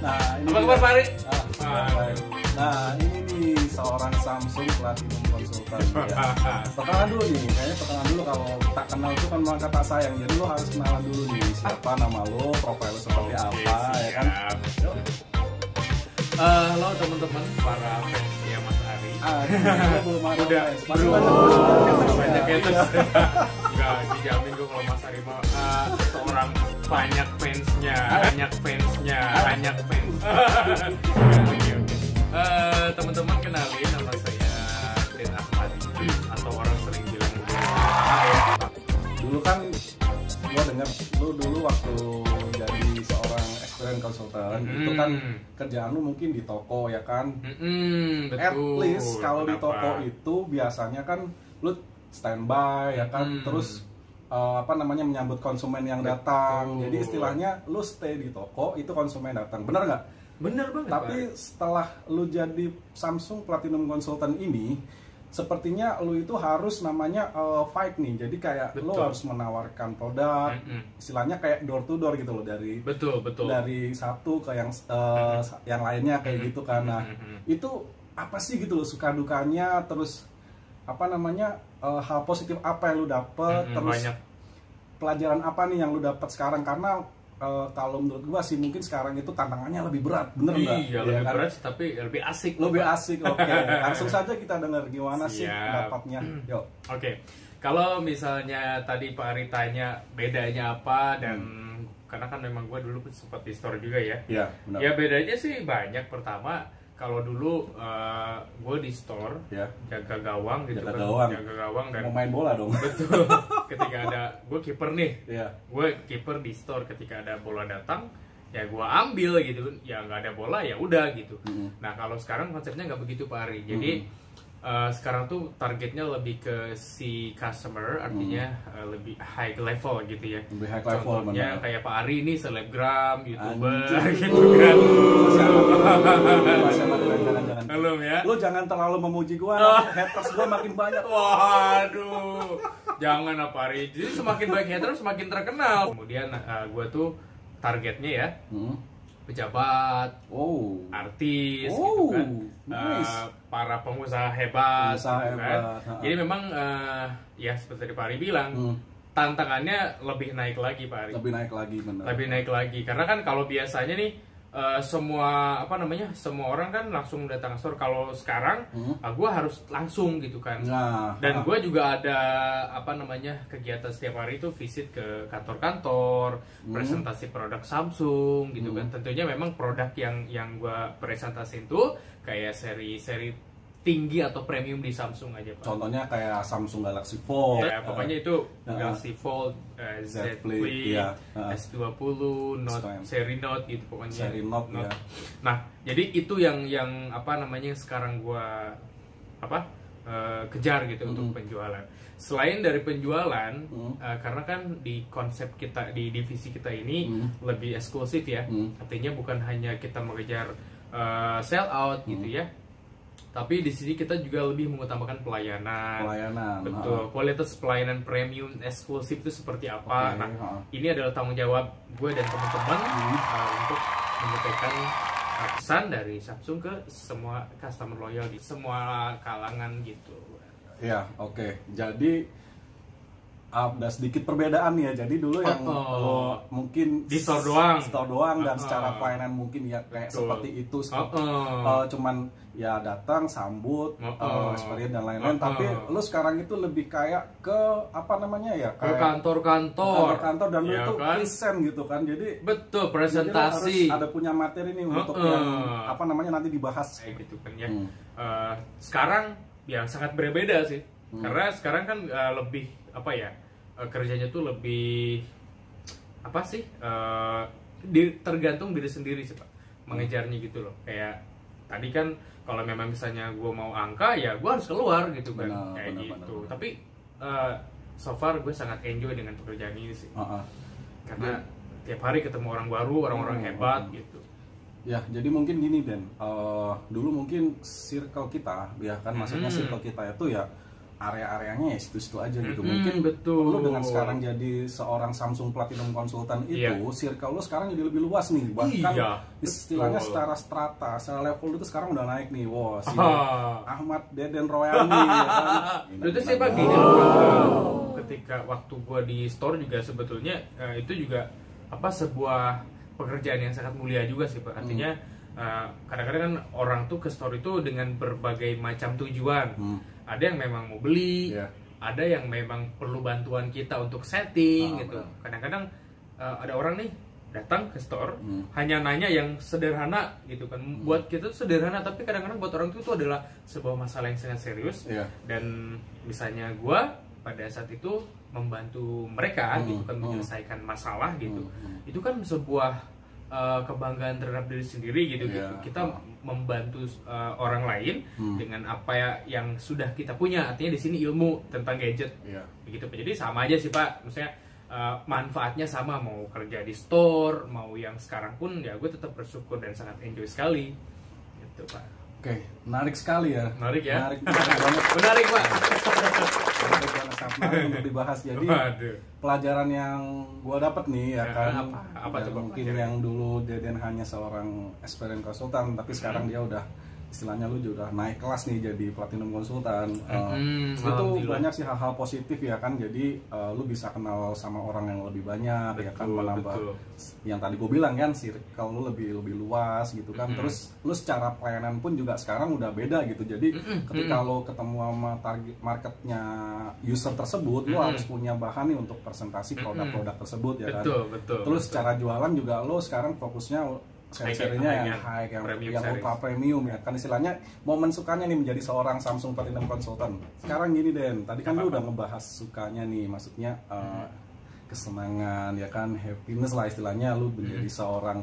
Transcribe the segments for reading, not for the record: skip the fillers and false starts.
Nah, ini Apa kabar Pak Ari? Nah, ini nih seorang Samsung Platinum Consultant ya. Perkenalan dulu nih, kayaknya perkenalan dulu, kalau tak kenal itu kan memang kata sayang. Jadi lo harus kenalan dulu nih, siapa nama lo, profil lo seperti apa, ya kan? Halo teman-teman, para fansnya Mas Ari. Lo belum ada Udah fans. Masih banyak ya terus. Enggak dijamin gue kalau Mas Ari mah seorang banyak fansnya. Oke. Teman-teman kenalin, nama saya Den Ahmad atau orang sering bilang Dulu kan gua dengar lu dulu waktu jadi seorang experience consultant itu kan kerjaan lu mungkin di toko ya kan. betul. At least kalau di toko itu biasanya kan lu standby ya kan, terus menyambut konsumen yang datang. Jadi istilahnya lu stay di toko, itu konsumen datang, bener nggak? Bener banget. Tapi setelah lu jadi Samsung Platinum Consultant ini, sepertinya lu itu harus namanya fight nih. Jadi kayak lu harus menawarkan produk, istilahnya kayak door to door gitu loh, dari betul dari satu ke yang lainnya kayak gitu kan. Nah, itu apa sih gitu loh suka dukanya, terus hal positif apa yang lu dapet, terus banyak pelajaran apa nih yang lu dapet sekarang, karena kalau menurut gua sih mungkin sekarang itu tantangannya lebih berat, bener nggak? Iya, lebih berat tapi lebih asik. Lebih asik, oke. Langsung saja kita dengar gimana sih pendapatnya. Yuk. Oke. Kalau misalnya tadi Pak Ari tanya bedanya apa, dan karena kan memang gua dulu sempat di store juga ya. Iya, benar. Ya bedanya sih banyak. Pertama, kalau dulu gue di store jaga gawang gitu, jaga gawang dan mau main bola dong. Betul. Ketika ada gue kiper nih, Iya. gue kiper di store, ketika ada bola datang ya gue ambil gitu, ya nggak ada bola ya udah gitu. Nah kalau sekarang konsepnya nggak begitu Pak Ari. Jadi sekarang tuh targetnya lebih ke si customer, artinya lebih high level gitu ya. Lebih high level. Contohnya kayak Pak Ari ini selebgram, youtuber Anjir. gitu kan. Jangan. Belum ya. Lu jangan terlalu memuji gua, haters gua makin banyak. Waduh, jangan apa Ari. Jadi semakin banyak haters semakin terkenal. Kemudian gua tuh targetnya ya pejabat, artis, gitu kan, nice. para pengusaha hebat, gitu kan. Jadi memang ya seperti Pak Ari bilang, tantangannya lebih naik lagi Pak Ari. Lebih naik lagi, benar. Lebih naik lagi, karena kan kalau biasanya nih semua semua orang kan langsung datang ke store. Kalau sekarang gue harus langsung gitu kan. Dan gue juga ada kegiatan setiap hari itu visit ke kantor-kantor, presentasi produk Samsung gitu kan. Tentunya memang produk yang gue presentasiin tuh kayak seri-seri tinggi atau premium di Samsung aja Pak. Contohnya kayak Samsung Galaxy Fold. Ya, pokoknya itu Galaxy Fold, Z Flip, S20, Note, seri Note gitu pokoknya. Seri Note. Ya. Nah, jadi itu yang sekarang gua kejar gitu untuk penjualan. Selain dari penjualan, karena kan di konsep kita, di divisi kita ini lebih eksklusif ya. Artinya bukan hanya kita mengejar sell out gitu ya. Tapi di sini kita juga lebih mengutamakan pelayanan. Betul. Kualitas pelayanan premium eksklusif itu seperti apa? Ini adalah tanggung jawab gue dan teman-teman untuk menyampaikan pesan dari Samsung ke semua customer loyal di semua kalangan gitu. Ya, oke. Jadi ada sedikit perbedaan ya. Jadi dulu yang lo mungkin di store doang, dan secara pelayanan mungkin ya kayak seperti itu, cuman ya datang, sambut, experience dan lain-lain. Tapi lo sekarang itu lebih kayak ke kayak ke kantor-kantor dan lo ya itu kan? present gitu kan. Jadi betul, presentasi. Jadi harus ada punya materi nih untuk yang nanti dibahas kayak gitu kan ya. Sekarang ya sangat berbeda sih. Karena sekarang kan lebih kerjanya tuh lebih tergantung diri sendiri sih Pak, mengejarnya gitu loh. Kayak tadi kan kalau memang misalnya gue mau angka ya gue harus keluar gitu kan, gitu. Tapi so far gue sangat enjoy dengan pekerjaan ini sih. Karena tiap hari ketemu orang baru, orang-orang hebat gitu. Ya, jadi mungkin gini Den, dulu mungkin circle kita, ya kan, maksudnya circle kita itu ya area-areanya ya situ-situ aja gitu. Mm-mm, Mungkin betul. lu dengan sekarang jadi seorang Samsung Platinum Consultant itu, circle lu sekarang jadi lebih luas nih. Bahkan istilahnya secara strata, secara level lu tuh sekarang udah naik nih. Wow, si Ahmad Deden Royani ya kan. Itu sih Pak gini loh. Ketika waktu gua di store juga sebetulnya itu juga sebuah pekerjaan yang sangat mulia juga sih Pak. Artinya kadang-kadang kan orang tuh ke store itu dengan berbagai macam tujuan. Ada yang memang mau beli, ada yang memang perlu bantuan kita untuk setting gitu. Kadang-kadang ada orang nih datang ke store hanya nanya yang sederhana gitu kan. Buat kita tuh sederhana, tapi kadang-kadang buat orang itu adalah sebuah masalah yang sangat serius. Dan misalnya gua pada saat itu membantu mereka gitu kan, menyelesaikan masalah gitu. Itu kan sebuah kebanggaan terhadap diri sendiri gitu. Kita membantu orang lain dengan apa yang sudah kita punya. Artinya di sini ilmu tentang gadget gitu. Jadi sama aja sih Pak, maksudnya manfaatnya sama, mau kerja di store mau yang sekarang pun ya gue tetap bersyukur dan sangat enjoy sekali gitu Pak. Oke, menarik sekali ya. Menarik ya. Menarik banget. Menarik Pak. Menarik untuk dibahas. Jadi pelajaran yang gua dapat nih ya kan, apa tuh mungkin yang dulu Deden hanya seorang experience konsultan, tapi sekarang dia udah istilahnya lu juga naik kelas nih jadi platinum konsultan. Itu banyak sih hal-hal positif ya kan. Jadi lu bisa kenal sama orang yang lebih banyak, ya kan, menambah yang tadi gue bilang kan, circle lu lebih luas gitu kan. Terus lu secara pelayanan pun juga sekarang udah beda gitu. Jadi ketika lu ketemu sama target marketnya user tersebut, lu harus punya bahan nih untuk presentasi produk-produk tersebut ya kan. Terus secara jualan juga lu sekarang fokusnya seri-serinya yang high, yang ultra premium ya kan, istilahnya momen sukanya nih menjadi seorang Samsung Platinum Consultant. Sekarang gini Den, tadi kan lu udah ngebahas sukanya nih, maksudnya kesenangan ya kan, happiness lah istilahnya lu menjadi seorang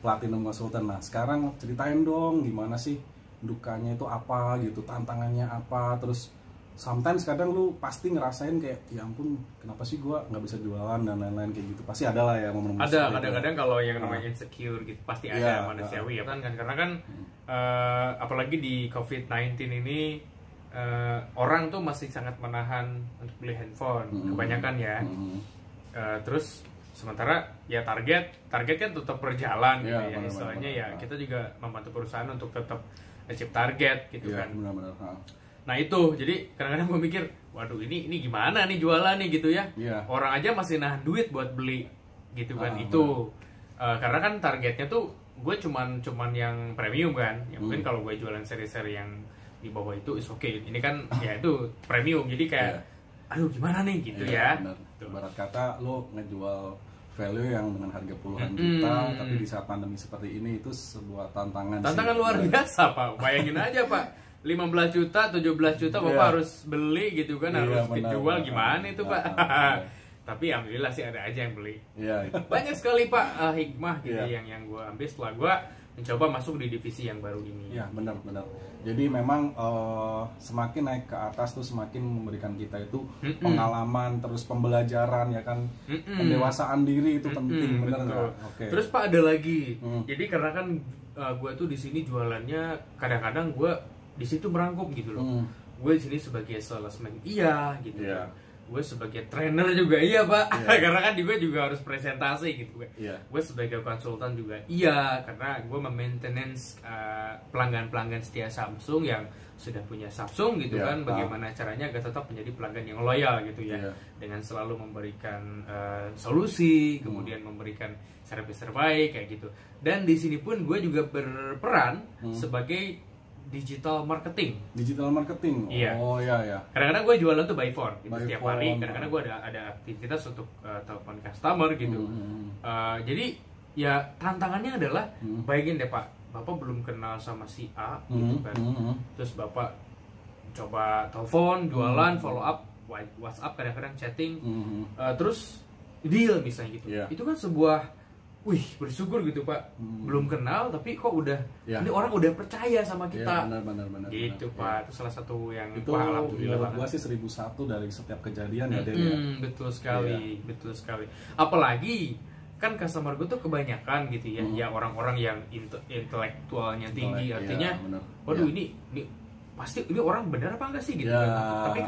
Platinum Consultant. Nah sekarang ceritain dong gimana sih dukanya itu apa gitu, tantangannya apa, terus sometimes kadang lu pasti ngerasain kayak ya ampun kenapa sih gua nggak bisa jualan dan lain-lain kayak gitu, pasti ada lah ya momen-momen. Ada kadang-kadang kalau yang namanya insecure gitu pasti ada, manusiawi ya kan, karena kan apalagi di COVID-19 ini orang tuh masih sangat menahan untuk beli handphone kebanyakan ya. Terus sementara ya target kan tetap berjalan gitu ya, istilahnya ya kita juga membantu perusahaan untuk tetap achieve target gitu kan. Nah itu, jadi kadang-kadang gue mikir, waduh ini gimana nih jualan nih gitu ya. Orang aja masih nahan duit buat beli gitu kan. Itu karena kan targetnya tuh gue cuman yang premium kan. Ya mungkin kalau gue jualan seri-seri yang di bawah itu is okay. Ini kan ya itu premium, jadi kayak aduh gimana nih gitu ya. Ibarat kata lo ngejual value yang dengan harga puluhan juta, tapi di saat pandemi seperti ini itu sebuah tantangan luar biasa Pak. Bayangin aja Pak, 15 juta, 17 juta Bapak harus beli gitu kan, harus dijual gimana itu Pak. Tapi alhamdulillah sih ada aja yang beli. Banyak sekali Pak hikmah gitu yang gue ambil setelah gue mencoba masuk di divisi yang baru ini. Iya benar. Jadi memang semakin naik ke atas tuh semakin memberikan kita itu pengalaman, terus pembelajaran ya kan, pendewasaan diri itu penting, benar nggak? Terus Pak ada lagi. Jadi karena kan gue tuh di sini jualannya kadang-kadang gue di situ merangkum gitu loh. Gue di sini sebagai salesman gitu. Gue sebagai trainer juga Pak. Karena kan gue juga harus presentasi gitu. Gue sebagai konsultan juga karena gue memaintenance pelanggan-pelanggan setia Samsung yang sudah punya Samsung gitu kan. Bagaimana caranya agar tetap menjadi pelanggan yang loyal gitu ya. Dengan selalu memberikan solusi, kemudian memberikan servis terbaik kayak gitu. Dan di sini pun gue juga berperan sebagai digital marketing. Iya. Kadang-kadang gue jualan tuh by phone gitu, setiap hari. Kadang-kadang gue ada aktivitas untuk telepon customer gitu. Jadi ya tantangannya adalah bayangin deh Pak, Bapak belum kenal sama si A gitu kan. Terus Bapak coba telepon, jualan, follow up, WhatsApp, kadang-kadang chatting, terus deal misalnya gitu. Itu kan sebuah bersyukur gitu Pak. Belum kenal tapi kok udah ini orang udah percaya sama kita. Benar. Gitu Pak. Itu salah satu yang itu alhamdulillah gua sih 1001 dari setiap kejadian ya Den. Betul sekali. Apalagi kan customer gue tuh kebanyakan gitu ya. Ya orang-orang yang intelektualnya tinggi, artinya waduh ini pasti ini orang benar apa enggak sih gitu. Ya. Tapi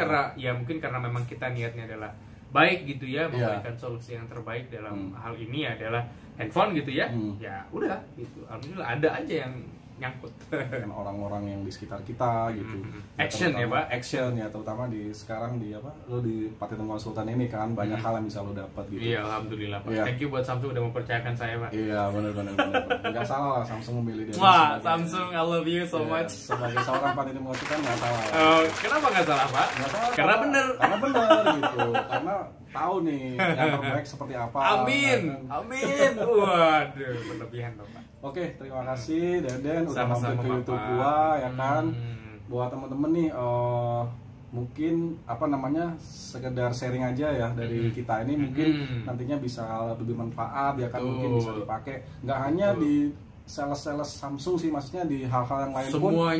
mungkin karena memang kita niatnya adalah baik gitu ya, memberikan solusi yang terbaik dalam hal ini adalah handphone gitu ya. Ya udah gitu. Alhamdulillah ada aja yang nyangkut dengan orang-orang yang di sekitar kita gitu. Action ya, Pak. Action ya, terutama sekarang di lo di Platinum Konsultan ini kan banyak hal yang bisa lo dapat gitu. Iya, alhamdulillah, Pak. Thank you buat Samsung udah mempercayakan saya, Pak. Iya, benar. Enggak salah lah Samsung memilih dia. Wah, Samsung, I love you so much. Sebagai seorang Platinum Konsultan enggak salah. Kenapa enggak salah, Pak? Nggak salah, Karena bener gitu. Karena tahu nih yang terbaik seperti apa. Amin. Waduh, berlebihan dong, Pak. Oke, terima kasih Deden udah mampir ke YouTube Bapak. gua ya kan. Buat temen-temen nih mungkin sekedar sharing aja ya dari kita ini, mungkin nantinya bisa lebih bermanfaat ya kan, mungkin bisa dipakai nggak hanya di sales Samsung sih, maksudnya di hal-hal yang lain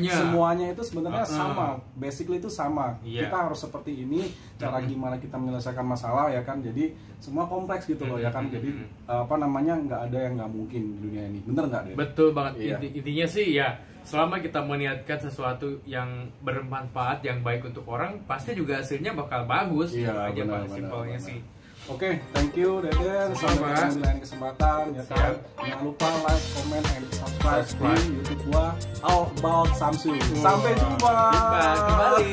semuanya itu sebenarnya sama, basically itu sama. Kita harus seperti ini, cara gimana kita menyelesaikan masalah ya kan, jadi semua kompleks gitu loh ya kan, jadi nggak ada yang nggak mungkin di dunia ini, bener nggak deh? Betul banget. Intinya sih ya, selama kita meniatkan sesuatu yang bermanfaat, yang baik untuk orang, pasti juga hasilnya bakal bagus. Iya, aja Pak, simpelnya sih. Oke, thank you Deden. Sampai ketemu di lain kesempatan ya kan. Jangan lupa like, comment, and subscribe di YouTube gua All About Samsung. Sampai jumpa. Kembali.